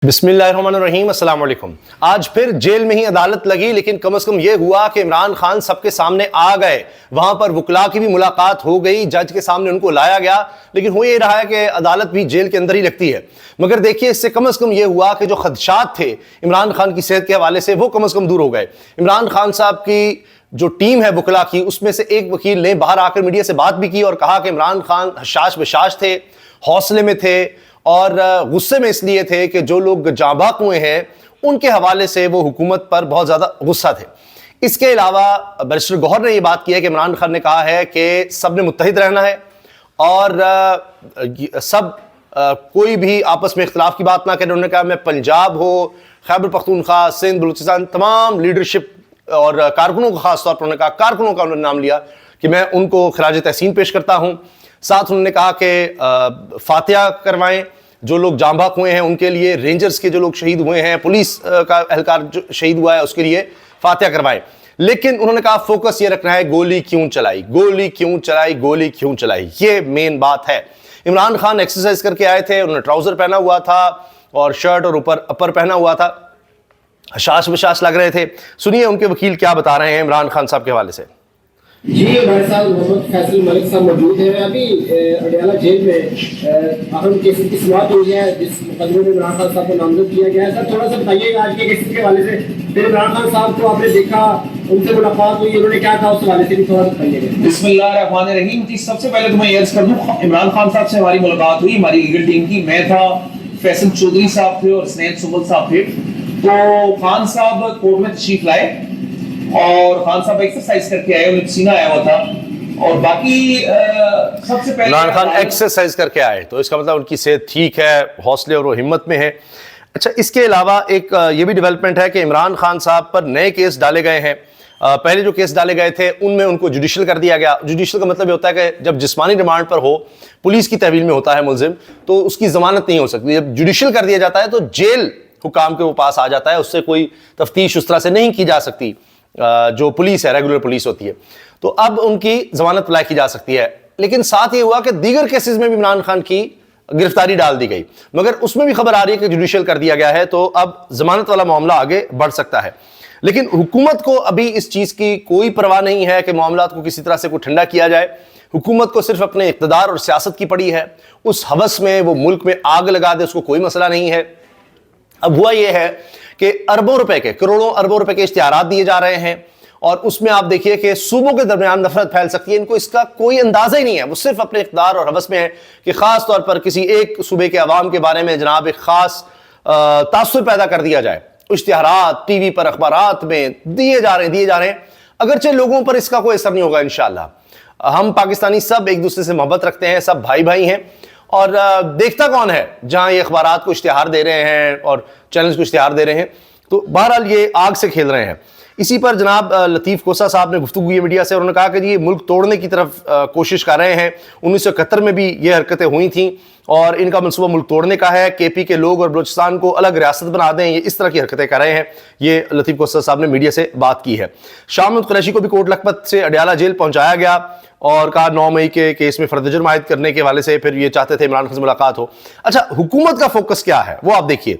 بسم اللہ الرحمن الرحیم، السلام علیکم۔ آج پھر جیل میں ہی عدالت لگی، لیکن کم از کم یہ ہوا کہ عمران خان سب کے سامنے آ گئے، وہاں پر وکلاء کی بھی ملاقات ہو گئی، جج کے سامنے ان کو لایا گیا، لیکن ہو یہ رہا ہے کہ عدالت بھی جیل کے اندر ہی لگتی ہے۔ مگر دیکھیے اس سے کم از کم یہ ہوا کہ جو خدشات تھے عمران خان کی صحت کے حوالے سے وہ کم از کم دور ہو گئے۔ عمران خان صاحب کی جو ٹیم ہے وکلاء کی، اس میں سے ایک وکیل نے باہر آ کر میڈیا سے بات بھی کی اور کہا کہ عمران خان حشاش بشاش تھے، حوصلے میں تھے اور غصے میں اس لیے تھے کہ جو لوگ جاں بحق ہوئے ہیں ان کے حوالے سے وہ حکومت پر بہت زیادہ غصہ تھے۔ اس کے علاوہ بیرسٹر گوہر نے یہ بات کی ہے کہ عمران خان نے کہا ہے کہ سب نے متحد رہنا ہے اور سب کوئی بھی آپس میں اختلاف کی بات نہ کرے۔ انہوں نے کہا میں پنجاب ہو، خیبر پختونخوا، سندھ، بلوچستان، تمام لیڈرشپ اور کارکنوں کو، خاص طور پر انہوں نے کہا کارکنوں کا انہوں نے نام لیا کہ میں ان کو خراج تحسین پیش کرتا ہوں۔ ساتھ انہوں نے کہا کہ فاتحہ کروائیں، جو لوگ جاں بحق ہوئے ہیں ان کے لیے، رینجرز کے جو لوگ شہید ہوئے ہیں، پولیس کا اہلکار جو شہید ہوا ہے اس کے لیے فاتحہ کروائیں۔ لیکن انہوں نے کہا فوکس یہ رکھنا ہے گولی کیوں چلائی، گولی کیوں چلائی، گولی کیوں چلائی، یہ مین بات ہے۔ عمران خان ایکسرسائز کر کے آئے تھے، انہوں نے ٹراؤزر پہنا ہوا تھا اور شرٹ اور اوپر اپر پہنا ہوا تھا، حشاش بشاش لگ رہے تھے۔ سنیے ان کے وکیل کیا بتا رہے ہیں عمران خان صاحب کے حوالے سے۔ جی ہمارے ساتھ محمد فیصل ملک صاحب موجود ہیں۔ ابھی اڈیالہ جیل میں اہم کیسز کی سماعت ہوئی ہے جس مقدمے میں عمران خان صاحب کو نامزد کیا گیا ہے۔ سر تھوڑا سا بتائیے گا آج کے کیسز کے حوالے سے، پھر عمران خان صاحب کو آپ نے دیکھا، ان سے ملاقات ہوئی، انہوں نے کیا کہا اس حوالے سے بھی تھوڑا بتائیے گا۔ بسم اللہ الرحمن الرحیم۔ جی سب سے پہلے تو میں عرض کر دوں عمران خان صاحب سے ہماری ملاقات ہوئی، ہماری لیگل ٹیم کی، میں تھا، فیصل چودھری صاحب تھے اور حسنین سبل صاحب تھے۔ تو خان صاحب کورٹ میں تشریف لائے اور خان صاحب ایکسرسائز کر کے آئے، انہیں پسینہ آیا ہوا تھا، اور باقی سب سے پہلے عمران خان ایکسرسائز کر کے آئے تو اس کا مطلب ان کی صحت ٹھیک ہے، حوصلے اور ہمت میں ہے۔ اچھا، اس کے علاوہ ایک یہ بھی ڈیولپمنٹ ہے کہ عمران خان صاحب پر نئے کیس ڈالے گئے ہیں۔ پہلے جو کیس ڈالے گئے تھے ان میں ان کو جوڈیشل کر دیا گیا۔ جوڈیشل کا مطلب یہ ہوتا ہے کہ جب جسمانی ریمانڈ پر ہو، پولیس کی تحویل میں ہوتا ہے ملزم، تو اس کی ضمانت نہیں ہو سکتی۔ جب جوڈیشل کر دیا جاتا ہے تو جیل حکام کے وہ پاس آ جاتا ہے، اس سے کوئی تفتیش اس طرح سے نہیں کی جا سکتی جو پولیس ہے، ریگولر پولیس ہوتی ہے۔ تو اب ان کی ضمانت اپلائی کی جا سکتی ہے، لیکن ساتھ یہ ہوا کہ دیگر کیسز میں بھی عمران خان کی گرفتاری ڈال دی گئی، مگر اس میں بھی خبر آ رہی ہے کہ جوڈیشل کر دیا گیا ہے، تو اب ضمانت والا معاملہ آگے بڑھ سکتا ہے۔ لیکن حکومت کو ابھی اس چیز کی کوئی پرواہ نہیں ہے کہ معاملات کو کسی طرح سے کوئی ٹھنڈا کیا جائے۔ حکومت کو صرف اپنے اقتدار اور سیاست کی پڑی ہے، اس ہوس میں وہ ملک میں آگ لگا دے، اس کو کوئی مسئلہ نہیں ہے۔ اب ہوا یہ ہے کہ اربوں روپے کے، کروڑوں اربوں روپے کے اشتہارات دیے جا رہے ہیں، اور اس میں آپ دیکھیے کہ صوبوں کے درمیان نفرت پھیل سکتی ہے۔ ان کو اس کا کوئی اندازہ ہی نہیں ہے، وہ صرف اپنے اقتدار اور ہوس میں ہے کہ خاص طور پر کسی ایک صوبے کے عوام کے بارے میں جناب ایک خاص تاثر پیدا کر دیا جائے۔ اشتہارات ٹی وی پر، اخبارات میں دیے جا رہے ہیں، اگرچہ لوگوں پر اس کا کوئی اثر نہیں ہوگا انشاءاللہ۔ ہم پاکستانی سب ایک دوسرے سے محبت رکھتے ہیں، سب بھائی بھائی ہیں، اور دیکھتا کون ہے جہاں یہ اخبارات کو اشتہار دے رہے ہیں اور چینلز کو اشتہار دے رہے ہیں، تو بہرحال یہ آگ سے کھیل رہے ہیں۔ اسی پر جناب لطیف کوسہ صاحب نے گفتگو کی میڈیا سے، انہوں نے کہا کہ یہ ملک توڑنے کی طرف کوشش کر رہے ہیں۔ 1971 میں بھی یہ حرکتیں ہوئی تھیں اور ان کا منصوبہ ملک توڑنے کا ہے، کے پی کے لوگ اور بلوچستان کو الگ ریاست بنا دیں، یہ اس طرح کی حرکتیں کر رہے ہیں۔ یہ لطیف کوسہ صاحب نے میڈیا سے بات کی ہے۔ شاہ محمود قریشی کو بھی کوٹ لکھپت سے اڈیالہ جیل پہنچایا گیا اور کہا 9 مئی کے کیس میں فرد جرم عائد کرنے کے حوالے سے پھر یہ چاہتے تھے عمران خان سے ملاقات ہو۔ اچھا، حکومت کا فوکس کیا ہے وہ آپ دیکھیے،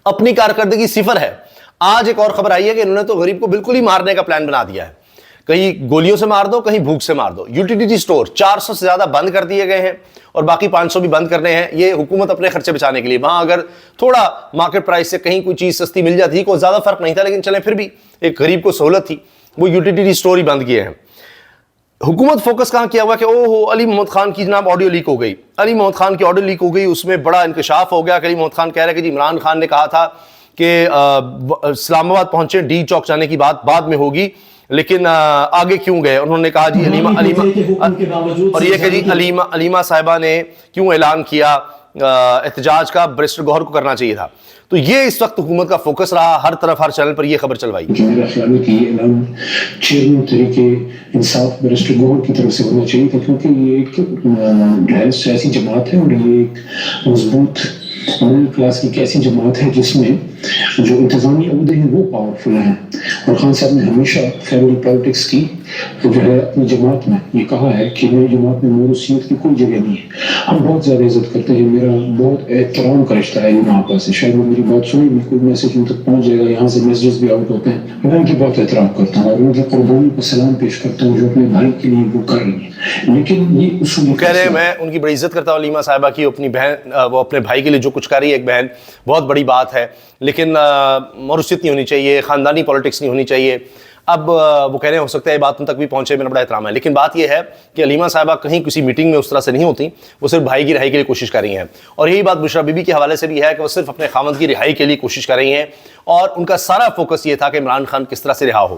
اپنی کارکردگی صفر ہے۔ آج ایک اور خبر آئی ہے کہ انہوں نے تو غریب کو بالکل ہی مارنے کا پلان بنا دیا ہے، کہیں گولیوں سے مار دو، کہیں بھوک سے مار دو۔ یوٹیلیٹی سٹور 400 سے زیادہ بند کر دیے گئے ہیں اور باقی 500 بھی بند کرنے ہیں، یہ حکومت اپنے خرچے بچانے کے لیے۔ وہاں اگر تھوڑا مارکیٹ پرائس سے کہیں کوئی چیز سستی مل جاتی، کوئی زیادہ فرق نہیں تھا، لیکن چلیں پھر بھی ایک غریب کو سہولت تھی، وہ یوٹیلیٹی سٹور ہی بند کیے ہیں۔ حکومت فوکس کہاں کیا ہوا کہ علی محمد خان کی جناب آڈیو لیک ہو گئی، علی محمد خان کی آڈیو لیک ہو گئی، اس میں بڑا انکشاف ہو گیا کہ علی محمد خان کہہ رہے کہ جی عمران خان نے کہا تھا کہ اسلام آباد پہنچے، ڈی چوک جانے کی بات بعد میں ہوگی، لیکن آگے کیوں گئے؟ انہوں نے کہا جی علیمہ اور یہ کہ جی علیمہ صاحبہ نے کیوں اعلان کیا احتجاج کا، بیرسٹر گوہر کو کرنا چاہیے تھا۔ تو یہ اس وقت حکومت کا فوکس رہا، ہر طرف ہر چینل پر یہ خبر چلوائی۔ میرا خیال ہے کہ یہ اعلان چیئرمین طریقے انصاف بیرسٹر گوہر کی طرف سے ہونا چاہیے تھا، کیونکہ یہ ایک غیر سیاسی جماعت ہے اور یہ ایک مضبوط مڈل کلاس کی ایک ایسی جماعت ہے جس میں جو انتظامی عہدے ہیں وہ پاورفل ہیں، اور خان صاحب نے ہمیشہ فیملی پالیٹکس کی جو ہے اپنی جماعت میں یہ کہا ہے کہ میری جماعت میں موروثیت کی کوئی جگہ نہیں ہے. ہم بہت زیادہ عزت کرتے ہیں, میرا بہت احترام کا رشتہ ہے ان آپا سے. شاید وہ میری بات سنیں بھی, کوئی میسج ان تک پہنچ جائے گا, یہاں سے میسیجز بھی آؤٹ ہوتے ہیں. میں ان کی بہت احترام کرتا ہوں اور ان کی قربانی کو سلام پیش کرتا ہوں جو اپنے بھائی کے لیے وہ کر رہی ہیں. لیکن یہ اصول کہہ رہے ہیں میں ان کی بڑی عزت کرتا ہوں علیمہ صاحبہ کی, اپنی بہن وہ اپنے بھائی کے لیے جو کچھ کر رہی ہے, ایک بہن بہت بڑی بات ہے, لیکن موروثیت نہیں ہونی چاہیے, خاندانی پالیٹکس نہیں ہونی چاہیے. اب وہ کہہ رہے ہیں ہو سکتا ہے یہ بات ان تک بھی پہنچے, میرا بڑا احترام ہے. لیکن بات یہ ہے کہ علیمہ صاحبہ کہیں کسی میٹنگ میں اس طرح سے نہیں ہوتی, وہ صرف بھائی کی رہائی کے لیے کوشش کر رہی ہیں. اور یہی بات بشریٰ بی بی کے حوالے سے بھی ہے کہ وہ صرف اپنے خاوند کی رہائی کے لیے کوشش کر رہی ہیں, اور ان کا سارا فوکس یہ تھا کہ عمران خان کس طرح سے رہا ہو.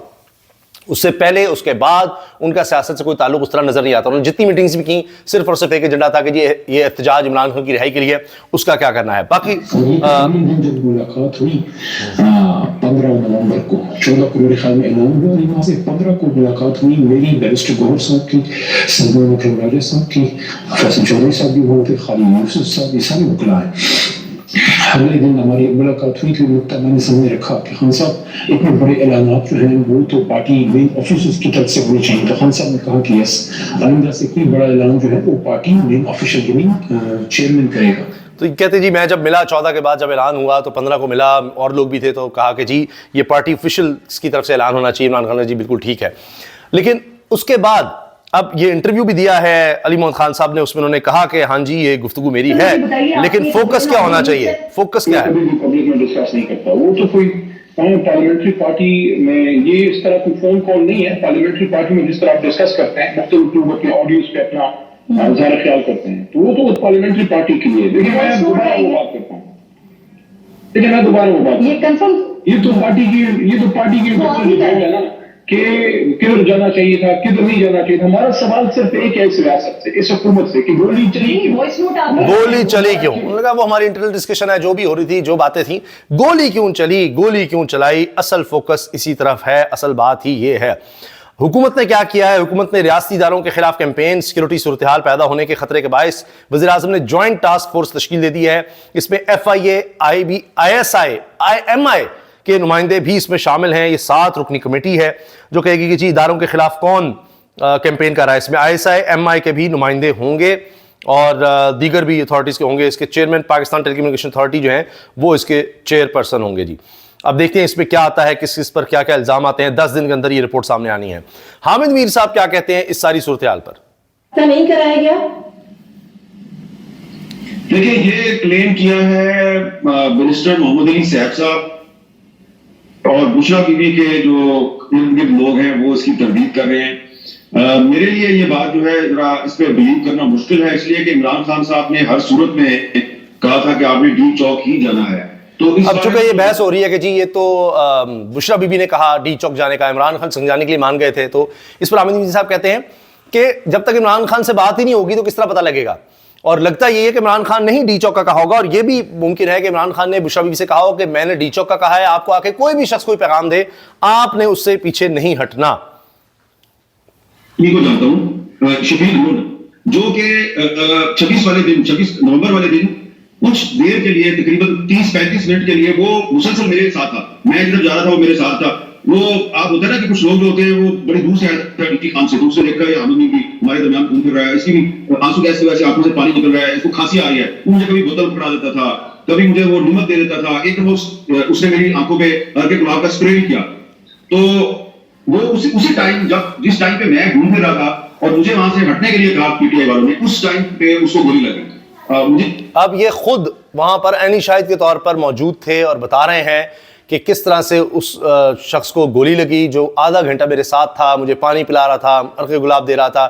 اس سے پہلے اس کے بعد ان کا سیاست سے کوئی تعلق اس طرح نظر نہیں آتا. انہوں نے جتنی میٹنگز بھی کی صرف اور صرف ایک ایجنڈا تھا کہ یہ احتجاج عمران خان کی رہائی کے لیے, اس کا کیا کرنا ہے. باقی جب ملاقات ہوئی 15 نومبر کو, 14 کو میرے خیال میں اعلان ہوا, اور یہاں سے 15 کو ملاقات ہوئی میری بیرسٹر گوہر صاحب کی, سلمان اکرم راجہ صاحب کی, فیصل چودھری صاحب بھی ہوئے تھے, خالد یوسف صاحب, یہ سارے وکلا ہیں. اگلے دن ہماری ملاقات ہوئی تھی, نقطہ میں نے سامنے رکھا کہ خان صاحب اتنے بڑے اعلانات جو ہیں وہ تو پارٹی مین آفیسرز کی طرف سے ہونے چاہیے. تو خان صاحب نے کہا کہ یس, آئندہ سے کوئی بڑا اعلان جو ہے وہ پارٹی مین آفیشل یعنی چیئرمین کرے گا. تو کہتے جی میں جب ملا 14 کے بعد جب اعلان ہوا تو 15 کو ملا, اور لوگ بھی تھے, تو کہا کہ جی یہ پارٹی آفیشلز کی طرف سے اعلان ہونا چاہیے. عمران خان نے جی بالکل ٹھیک ہے. لیکن اس کے بعد اب یہ انٹرویو بھی دیا ہے علی محمد خان صاحب نے, اس میں انہوں نے کہا کہ ہاں جی یہ گفتگو میری ہے, لیکن فوکس کیا ہونا چاہیے, فوکس کیا ہے؟ پبلک میں ڈسکس نہیں کرتا, وہ تو کوئی پارلیمنٹری پارٹی میں یہ اس طرح کوئی فون کال نہیں ہے. پارلیمنٹری پارٹی میں جس طرح آپ ڈسکس کرتے ہیں مختلف لوگ اپنے آڈیوز پہ اپنا اظہار خیال کرتے ہیں, تو وہ تو پارلیمنٹری پارٹی کے لیے. لیکن میں دوبارہ وہ بات کرتا ہوں, یہ تو پارٹی کی ڈیبیٹ ہے نا کہ کدھر جانا چاہیے تھا, کدھر نہیں جانا چاہیے تھا. ہمارا سوال صرف ایک ہے اس ریاست سے, اس حکومت سے, کہ گولی چلی کیوں. انہوں نے کہا وہ ہماری انٹرنل ڈسکشن ہے, جو بھی ہو رہی تھی, جو باتیں تھیں, گولی کیوں چلائی, اصل فوکس اسی طرف ہے, اصل بات ہی یہ ہے. حکومت نے کیا کیا ہے؟ حکومت نے ریاستی اداروں کے خلاف کیمپین, سیکیورٹی صورتحال پیدا ہونے کے خطرے کے باعث وزیر اعظم نے جوائنٹ ٹاسک فورس تشکیل دے دی ہے. اس میں FIA, IB, ISI, IMI کے نمائندے بھی اس میں شامل ہیں. یہ 7 رکنی کمیٹی ہے جو کہے گی کہ جی اداروں کے خلاف کون کیمپین کر رہا ہے. اس میں ISI, MI کے بھی نمائندے ہوں گے اور دیگر بھی اتھارٹیز کے ہوں گے. اس کے چیئرمین پاکستان ٹیلی کمیونیکیشن اتھارٹی جو ہیں وہ اس کے چیئر پرسن ہوں گے. جی اب دیکھتے ہیں اس میں کیا آتا ہے, کس پر کیا الزام آتے ہیں. 10 دن کے اندر یہ رپورٹ سامنے آنی ہے. حامد میر صاحب کیا کہتے ہیں اس ساری صورتحال پر؟ نہیں کرایا گیا. دیکھیں یہ کلیم کیا ہے منسٹر محمد علی صاحب صاحب اور بشریٰ بی بی کے جو ارد گرد لوگ ہیں وہ اس کی تردید کر رہے ہیں. میرے لیے یہ بات جو ہے ذرا اس پہ بلیو کرنا مشکل ہے, اس لیے کہ عمران خان صاحب نے ہر صورت میں کہا تھا کہ آپ نے ڈی چوک ہی جانا ہے. اب چونکہ یہ بحث ہو رہی ہے کہ جی یہ تو بشریٰ بی بی نے کہا ڈی چوک جانے کا, عمران خان سمجھانے کے لیے مان گئے تھے, تو اس پر حامد میر صاحب کہتے ہیں کہ جب تک عمران خان سے بات ہی نہیں ہوگی تو کس طرح پتہ لگے گا. اور لگتا یہ ہے کہ عمران خان نے ہی ڈی چوک کا کہا ہوگا, اور یہ بھی ممکن ہے کہ عمران خان نے بشریٰ بی بی سے کہا ہو کہ میں نے ڈی چوک کا کہا ہے, آپ کو آ کے کوئی بھی شخص کوئی پیغام دے آپ نے اس سے پیچھے نہیں ہٹنا. کو جانتا ہوں شفیق گل جو کہ 26 نومبر والے دن کچھ دیر کے لیے تقریباً 30-35 منٹ کے لیے وہ مسلسل میرے ساتھ تھا. میں جب جا رہا تھا وہ میرے ساتھ تھا. وہ آپ ہوتا ہے نا کہ کچھ لوگ جو ہوتے ہیں وہ بڑی دور سے آئے تھے خان سے, دور سے دیکھ کر یہ آمدنی بھی ہمارے درمیان گھوم پھر رہا ہے, اس کی بھی آنسو گیس کی وجہ سے آنکھوں سے پانی نکل رہا ہے, اس کو کھانسی آ رہی ہے. وہ مجھے کبھی بوتل پکڑا دیتا تھا, کبھی مجھے وہ نمک دے دیتا تھا. ایک دفعہ اس نے میری آنکھوں پہ ہلکے گلاب کا اسپرے بھی کیا. تو وہ اسی ٹائم جس ٹائم پہ میں گھوم پھر رہا تھا اور مجھے وہاں سے ہٹنے کے لیے کہا PTI والوں نے, اس ٹائم پہ اس کو گولی لگی. اب یہ خود وہاں پر عینی شاہد کے طور پر موجود تھے اور بتا رہے ہیں کہ کس طرح سے اس شخص کو گولی لگی جو آدھا گھنٹہ میرے ساتھ تھا, مجھے پانی پلا رہا تھا, عرق گلاب دے رہا تھا,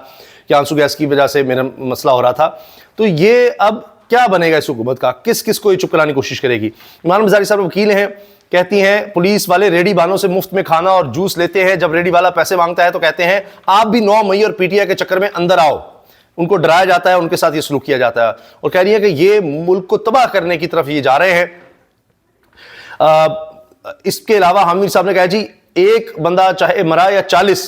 کہ آنسو گیس کی وجہ سے میرا مسئلہ ہو رہا تھا. تو یہ اب کیا بنے گا اس حکومت کا, کس کو یہ چپ کرانے کی کوشش کرے گی. ایمان مزاری صاحب وکیل ہیں, کہتی ہیں پولیس والے ریڈی والوں سے مفت میں کھانا اور جوس لیتے ہیں, جب ریڈی والا پیسے مانگتا ہے تو کہتے ہیں آپ بھی 9 مئی اور PTI کے چکر میں اندر آؤ. ان کو ڈرایا جاتا ہے, ان کے ساتھ یہ سلوک کیا جاتا ہے, اور کہہ رہی ہے کہ یہ ملک کو تباہ کرنے کی طرف یہ جا رہے ہیں. اس کے علاوہ حامد صاحب نے کہا جی ایک بندہ چاہے مرا یا 40,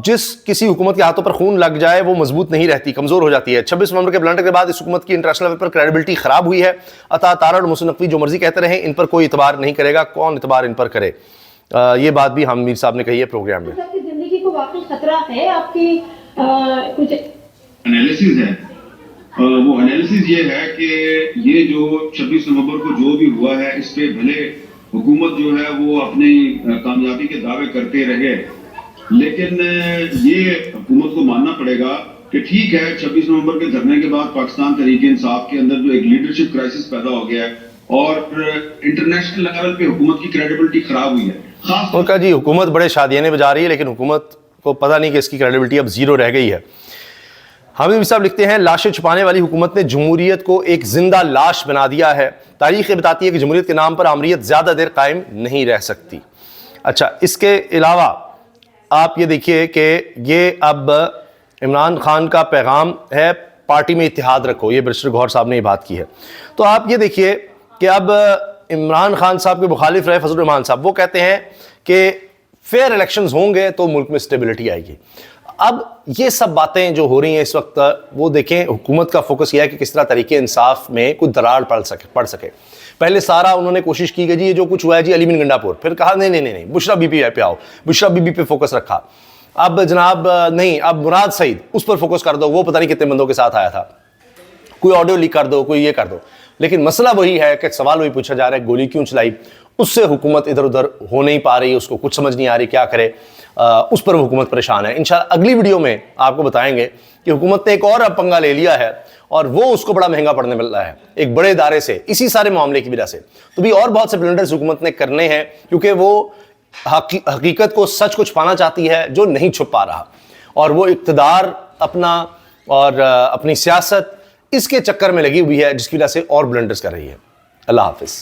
جس کسی حکومت کے ہاتھوں پر خون لگ جائے وہ مضبوط نہیں رہتی, کمزور ہو جاتی ہے. 26 نومبر کے بلنڈر کے بعد اس حکومت کی انٹرنیشنل لیول پر کریڈیبلٹی خراب ہوئی ہے. عطا تارڑ, محسن نقوی جو مرضی کہتے رہیں, ان پر کوئی اعتبار نہیں کرے گا. کون اعتبار ان پر کرے؟ یہ بات بھی ہم میر صاحب نے کہی ہے پروگرام میں. آپ کی زندگی کو واقعی خطرہ ہے؟ آپ کی کچھ انالیسز ہے، وہ انالیسز یہ ہے کہ یہ جو 26 نومبر کو جو بھی ہوا ہے اس پہ بھلے حکومت جو ہے وہ اپنی کامیابی کے دعوے کرتے رہے، لیکن یہ حکومت کو ماننا پڑے گا کہ ٹھیک ہے 26 نومبر کے دھرنے کے بعد پاکستان تحریک انصاف کے اندر جو ایک لیڈرشپ کرائسس پیدا ہو گیا ہے اور انٹرنیشنل لیول پہ حکومت کی کریڈیبلٹی خراب ہوئی ہے. خاص ان کا جی حکومت بڑے شادیانے بجا رہی ہے لیکن حکومت کو پتہ نہیں کہ اس کی کریڈیبلٹی اب زیرو رہ گئی ہے. حامد صاحب لکھتے ہیں لاشیں چھپانے والی حکومت نے جمہوریت کو ایک زندہ لاش بنا دیا ہے. تاریخ یہ بتاتی ہے کہ جمہوریت کے نام پر آمریت زیادہ دیر قائم نہیں رہ سکتی. اچھا اس کے علاوہ آپ یہ دیکھیے کہ یہ اب عمران خان کا پیغام ہے پارٹی میں اتحاد رکھو، یہ برسٹر گوہر صاحب نے یہ بات کی ہے. تو آپ یہ دیکھیے کہ اب عمران خان صاحب کے مخالف رہے فضل الرحمان صاحب، وہ کہتے ہیں کہ فیئر الیکشنز ہوں گے تو ملک میں اسٹیبلٹی آئے گی. اب یہ سب باتیں جو ہو رہی ہیں اس وقت، وہ دیکھیں حکومت کا فوکس یہ ہے کہ کس طرح تحریک انصاف میں کوئی دراڑ پڑ سکے. پہلے سارا انہوں نے کوشش کی کہ جی یہ جو کچھ ہوا ہے جی علی بن گنڈا پور، پھر کہا نہیں بشرا بی بی پہ آؤ، بشرا بی بی پہ فوکس رکھا. اب جناب نہیں، اب مراد سعید اس پر فوکس کر دو، وہ پتہ نہیں کتنے بندوں کے ساتھ آیا تھا، کوئی آڈیو لیک کر دو، کوئی یہ کر دو. لیکن مسئلہ وہی ہے کہ سوال وہی پوچھا جا رہا ہے گولی کیوں چلائی. اس سے حکومت ادھر ادھر ہو نہیں پا رہی، اس کو کچھ سمجھ نہیں آ رہی کیا کرے، اس پر حکومت پریشان ہے. انشاءاللہ اگلی ویڈیو میں آپ کو بتائیں گے کہ حکومت نے ایک اور اب پنگا لے لیا ہے اور وہ اس کو بڑا مہنگا پڑنے والا ہے ایک بڑے ادارے سے، اسی سارے معاملے کی وجہ سے. تو بھی اور بہت سے بلنڈرز حکومت نے کرنے ہیں کیونکہ وہ حقیقت کو، سچ کو چھپانا چاہتی ہے جو نہیں چھپ پا رہا، اور وہ اقتدار اپنا اور اپنی سیاست اس کے چکر میں لگی ہوئی ہے جس کی وجہ سے اور بلنڈرز کر رہی ہے. اللہ حافظ.